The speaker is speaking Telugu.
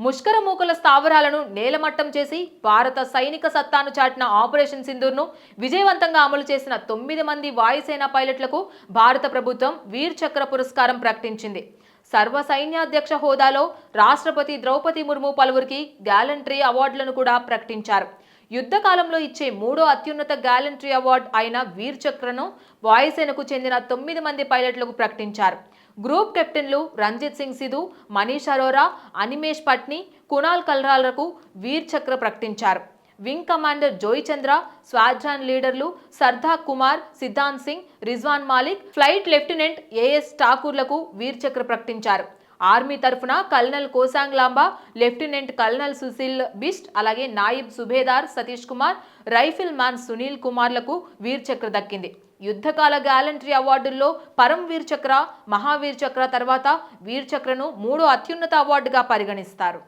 ముష్కర మూకల స్థావరాలను నేలమట్టం చేసి భారత సైనిక సత్తాను చాటిన ఆపరేషన్ సింధూర్ను విజయవంతంగా అమలు చేసిన 9 మంది వాయుసేన పైలట్లకు భారత ప్రభుత్వం వీర్ చక్ర పురస్కారం ప్రకటించింది. సర్వ సైన్యాధ్యక్ష హోదాలో రాష్ట్రపతి ద్రౌపది ముర్ము పలువురికి గ్యాలంటరీ అవార్డులను కూడా ప్రకటించారు. యుద్ధ కాలంలో ఇచ్చే మూడో అత్యున్నత గ్యాలంటరీ అవార్డు అయిన వీర్ చక్రను వాయుసేనకు చెందిన 9 మంది పైలట్లకు ప్రకటించారు. గ్రూప్ కెప్టెన్లు రంజిత్ సింగ్ సిధు, మనీష్ అరోరా, అనిమేష్ పట్ని, కునాల్ కల్రాలకు వీర్ చక్ర ప్రకటించారు. Wing commander Joy Chandra, squadron లీడర్లు Sarda Kumar, Siddhant Singh, Rizwan Malik, flight lieutenant A ఠాకూర్లకు వీర్ చక్ర ప్రకటించారు. ఆర్మీ తరఫున colonel Kosang Lamba, lieutenant colonel Sushil Bisht, అలాగే నాయిబ్ సుబేదార్ సతీష్ కుమార్, రైఫిల్ మ్యాన్ సునీల్ కుమార్లకు వీర్ చక్ర దక్కింది. యుద్ధకాల గ్యాలంటరీ అవార్డుల్లో పరం వీర్ చక్ర, మహావీర్ చక్ర తర్వాత వీర్ చక్రను మూడో అత్యున్నత అవార్డుగా పరిగణిస్తారు.